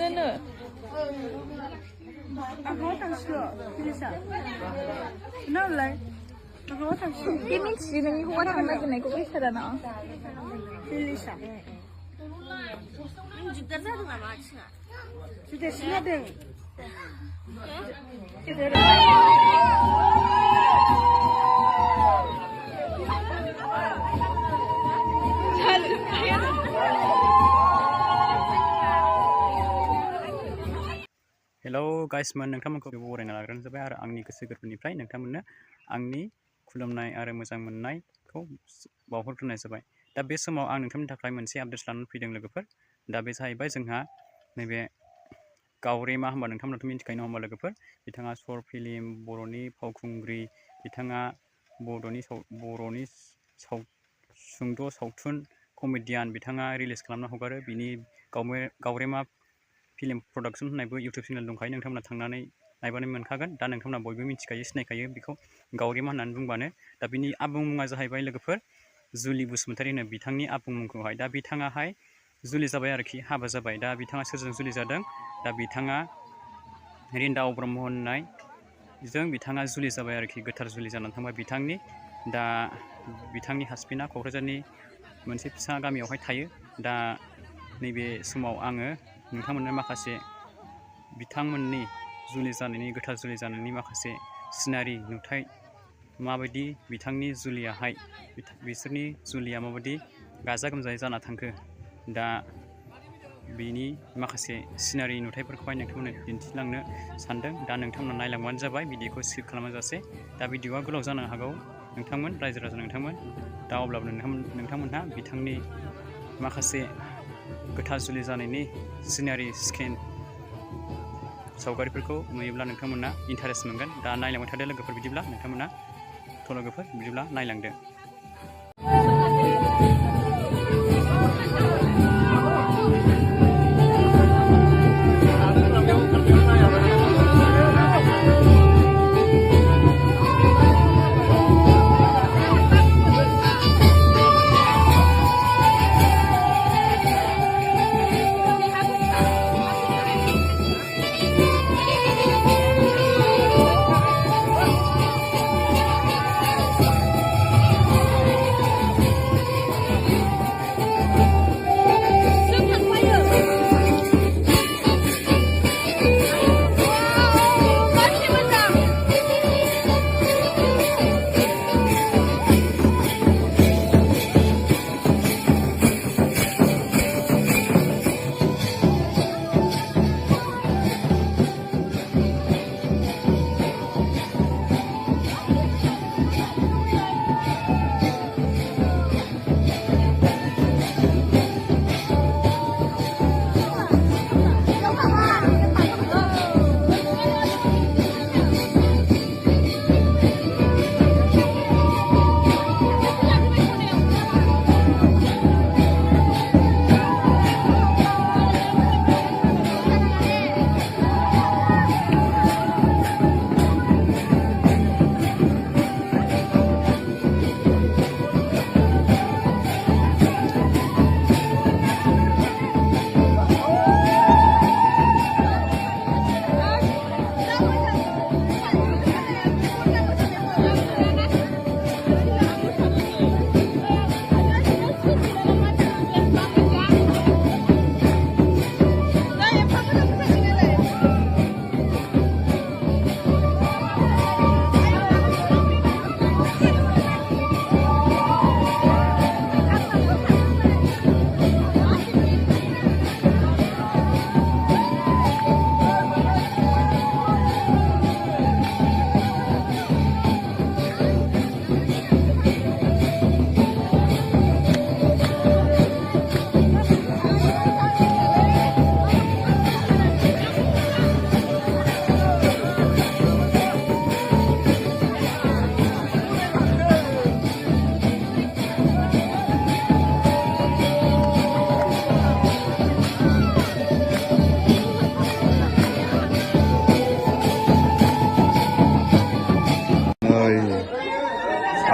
Nana. Aku tak sure, bisa. Kenapa? Aku tak sure. Ini sih nih gua tangga gini gua bisa dah na. Bisa. Juga ada nggak macam? Sudah sudah. Hello guys, नोंथांमोनखौ बरायना लाग्रोनाय जाबाय आरो आंनि गोसो गोरबोनिफ्राय नोंथांमोननो आंनि खुलुमनाय आरो मोजां मोननायखौ बावहरग्रोनाय जाबाय। दा बे समाव आं नोंथांनि थाखाय मोनसे आपडेट लानानै फैदों लोगोफोर। दा बे जाहैबाय जोंहा नैबे गावरेमा होनबा नोंथांमोनाथ' मिथिखायो नङा होनबा लोगोफोर। बिथाङा शर्ट फिल्म बर'नि फावखुंग्रि, बिथाङा बर'नि सुंद' सावथुन कमेडियान बिथाङा रिलिज खालामना हगारो। बिनि गावरेमा फिल्म प्रडाक्शन होननायबो इउटुब चेनेल दंखायो, नोंथांमोना थांनानै नायबानो मोनखागोन। दा नोंथांमोना बयबो मिथिखायो, सिनायखायो बेखौ गावरेमा होननानै बुंबानो। दा बिनि आबुं मुङा जाहैबाय लोगोफोर जुलि बसुमतारी होनो बिथांनि आबुं मुंखौहाय। दा बिथाङाहाय जुलि जाबाय आरोखि, हाबा जाबाय। दा बिथाङा सोरजों जुलि जादों? दा बिथाङा रिन्दाव ब्रह्म होननायजों बिथाङा जुलि जाबाय आरोखि, गोथार जुलि जानानै थांबाय बिथांनि। दा बिथांनि हासबेन्डआ क'क्राझारनि मोनसे फिसा गामियावहाय थायो। दा नैबे समाव आङो नोंथांमोननो माखासे बिथांमोननि जुलि जानायनि, गोथार जुलि जानायनि माखासे सिनारि नुथाय, माबायदि बिथांनि जुलियाहाय, बिसोरनि जुलिया माबायदि गाजा गोमजायै जाना थांखो, दा बिनि माखासे सिनारि नुथायफोरखौहाय नोंथांमोननो दिन्थिलांनो सानदों। दा नोंथांमोना नायलांबानो जाबाय, भिडिअखौ स्किप खालामाजासे। दा भिडिअआ गोलाव जानो हागौ नोंथांमोन, रायजो राजा नोंथांमोन। दा अब्लाबो नोंथांमोनहा बिथांनि माखासे गोथार जुलि जानायनि सिनारि स्केन सावगारिफोरखौ नुयोब्ला नोंथांमोना इन्टारेस्ट मोनगोन। दा नायलांबाय थादो लोगोफोर, बिदिब्ला नोंथांमोना लोगोफोर बिदिब्ला नायलांदो।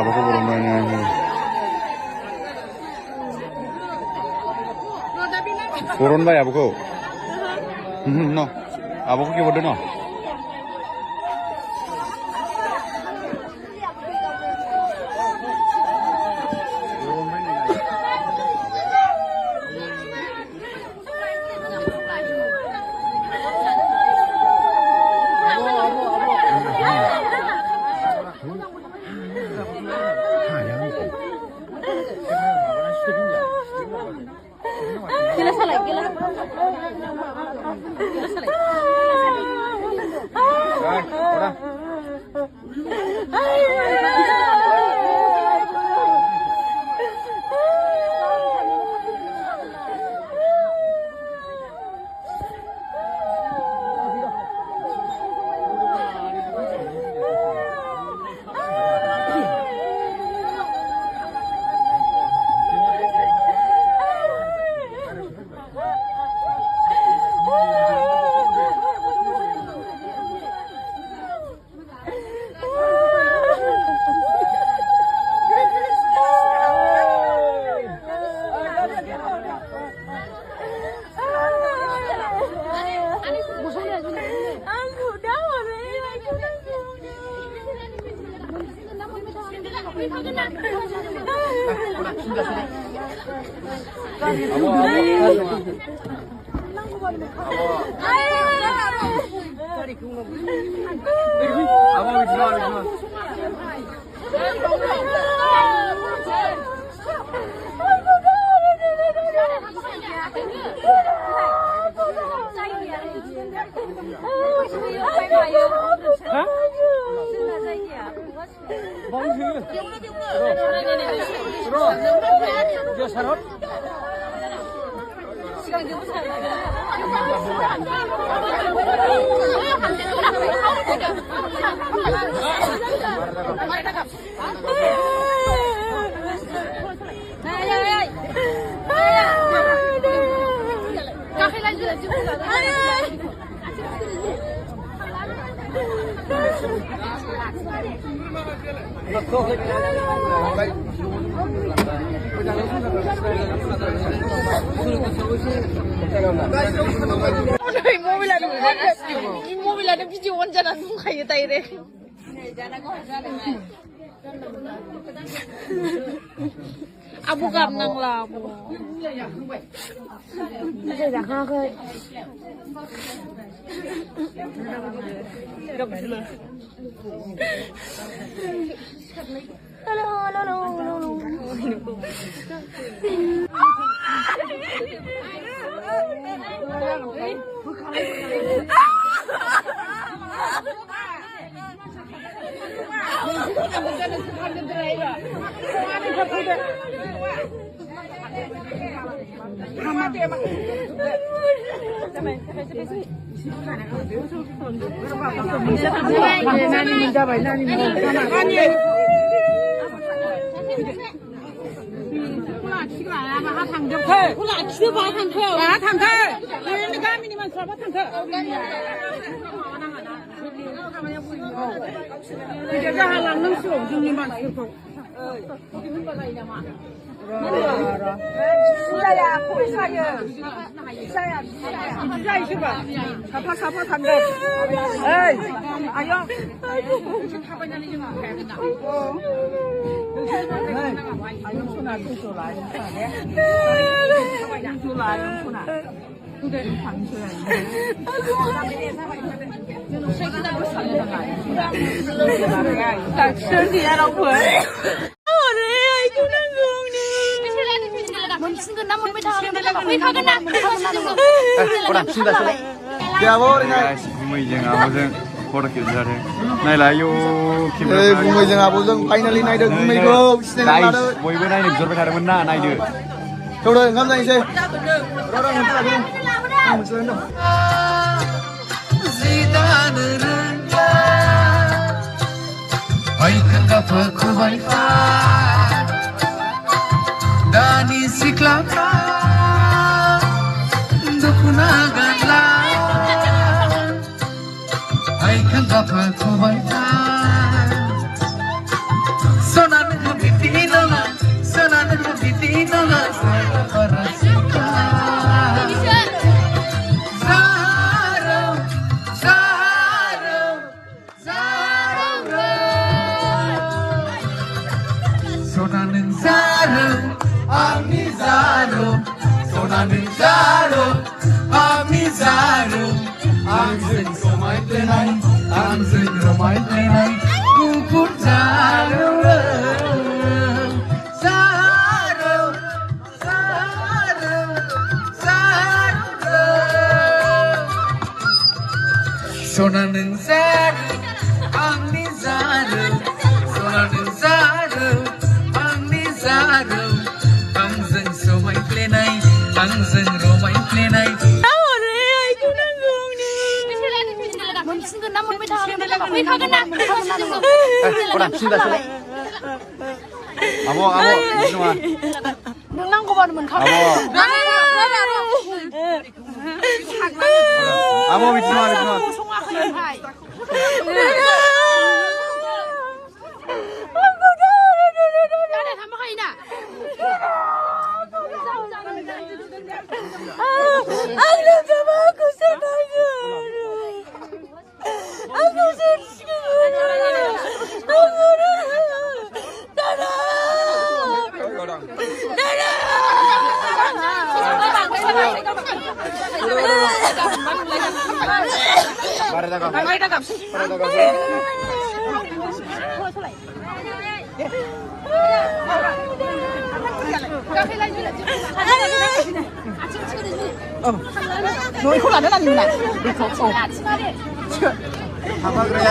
Abahku baru nanya turun bay abahku No, abang kau bodoh no. Gila salah, gila. Gila salah. Udah. 모빌라는 비디오 원자나 누가 이다 이래. Abu gặp năng là Guys, bumijeng abojeng photo खेबजादों नायलायो Eh, bumijeng abojeng finally naik deh bumijeng. Guys, बयबो नायनो बिहरबाय थादोंमोन ना नायदो Udah, ngam naik sih. Orang yang tadi. Dani siklaka dukuna gala ai kan gapa kubaita sonan bibino parasika आंजों समायफ्लेनाय आंजों रमायफ्लेनाय गुफुर जारौ जारौ जारौ जारौ सना नों जारौ आंनि जारौ सना नों जारौ आंनि जारौ आंजों समायफ्लेनाय आंजों रमायफ्लेनाय मोनसिनगोन ना मोनबाय थागोन मोनखागोन ना Abo, abo, itu mah. नों नांगौबानो मोनखागोन Abo, itu mah, itu mah. सङाखैहाय दादा थांबाखायो ना आंनो जमा aku 너 이거 안 해놨는데? Apa kerja?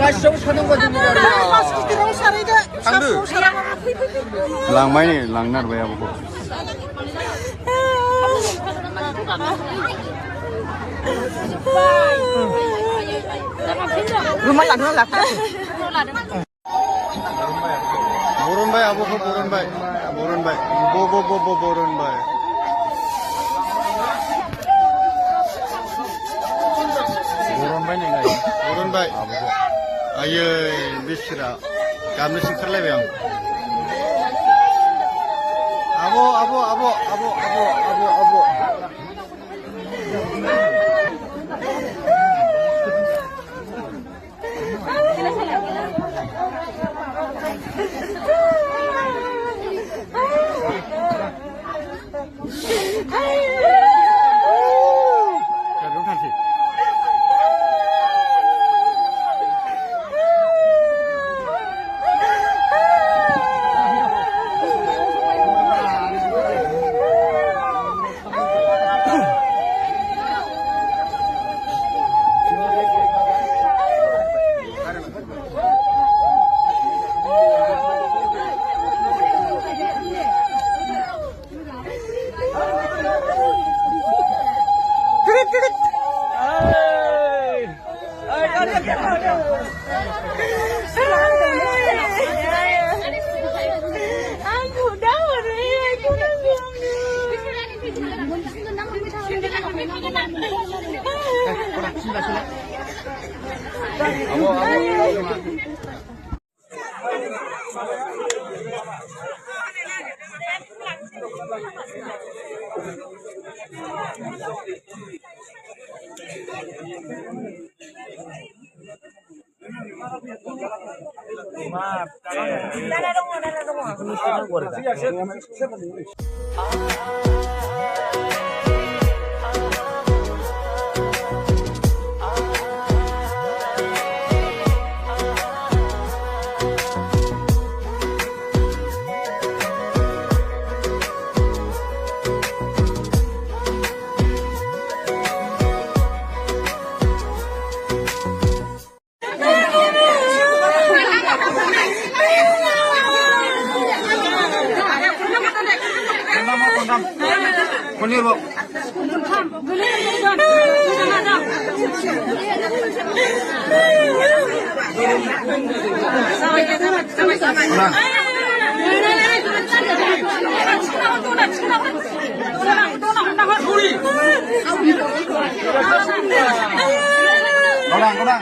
Kasih sana gua dulu. Ambil. Lang main ni, lang nar bayar buku. Rumah lang lah. Burun bay, abu ko burun bay, burun bay, bo burun bay. Burun bay ni guys, burun bay. Ayo, bisira, kami sikerle bang. Abu. Konir bu. Kodang,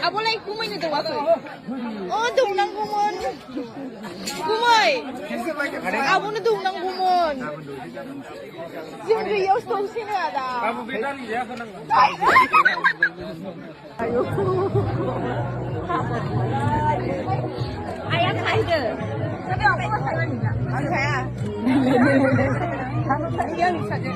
Aboleh kumai ni tuwa ko. Oh, dung nang kumon. Kumai. Abo na dung nang kumon. Jingri yo sto sini ada. Kamu beda nih ya seneng. Ayo. Ayah kaide. Tapi apa yang saya ni? Saya. Kamu saya ni saja.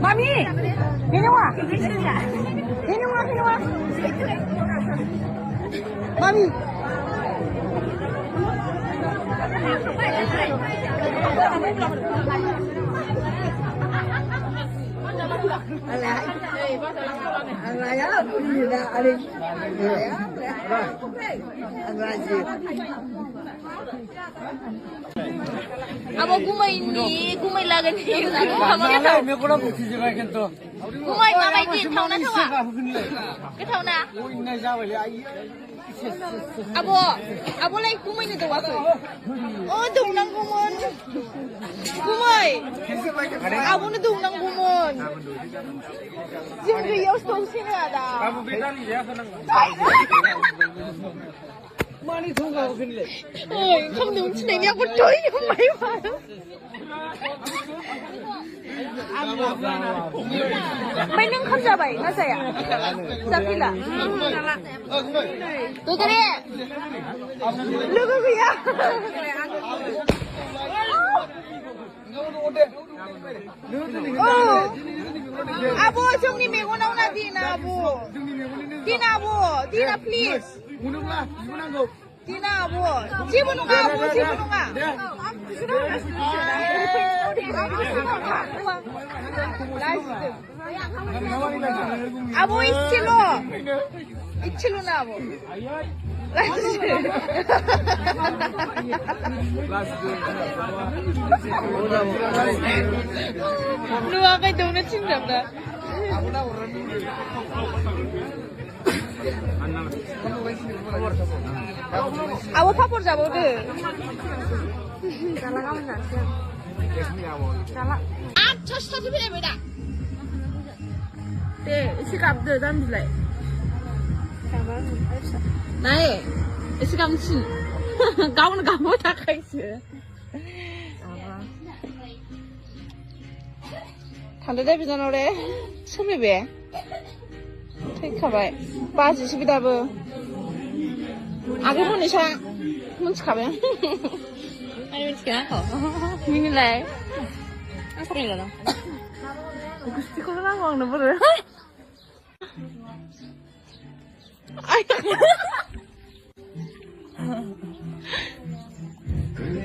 Mami, ini wah, Mami. Abo gumay ni, gumay lagan ni. May kurang buti sila ganito. Gumay mamay di thau na thau ah. Cái thau na. Abo lai gumay ni dawa ko. Oh, dung nang gumon. Gumay. Abo na dung nang gumon. Jingri yo sto sini ada. Kamu beda nih ya seneng. không đúng chứ này nha con trối như mấy mà mấy nâng không ra bảy nó gì à ra phi là tôi cái này lưu cái gì à Abu, chung ni mego na una Dina Abu. Dina Abu, Dina please. Dina Abu, siapa nunga Abu, siapa nunga? Abu ichilo na Abu. Luar kay daw na cindam na. Awo papor jabo de. Salah kamu nggak siap. Salah. Chasta tu beda beda. isi kapde dan bilai. Naik, isi kamu sih. Kamu tak kayak Tanda dah bisa nore, semua be. Take kabai, baju sih beda bu. Aku pun nisah, mun kabai. Ayo miskin aku. Mini leh. Apa ni lah? Gusti kau nak ngomong apa tu?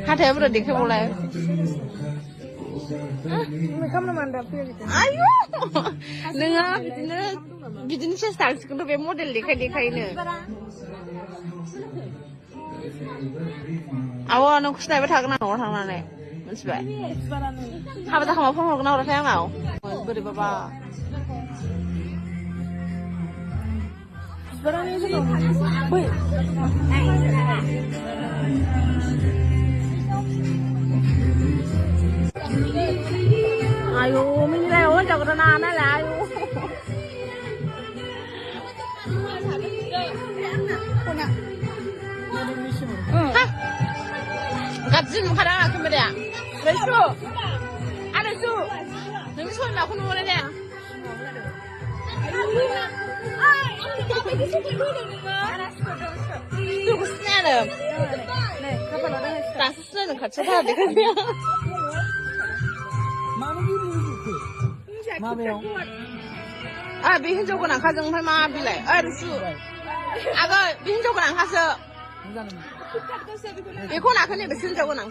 Hati apa dah mulai? Mereka mana apa gitu? Ayo, dengar, bisnis start sekarang be model dekai ini. Awak nak kusnai berthak nak orang mana ni? Masih. Apa tak kamu pun orang orang yang ngau? Beri bapa. Sekarang ni tu. Boy. Ayo, mini lah, orang jaga tanah lah, ayo. Gajin kadang aku beda. Besu, ada su. Nami suami aku nolak dia. Tu kusnya ada. Tak sesuai dengan cerita dia kan dia. Ah, bihin jauh nak kajang pun mah bilai. Besu. Agak bihin jauh nak kasih. Ikut nak ni besin jauh nak.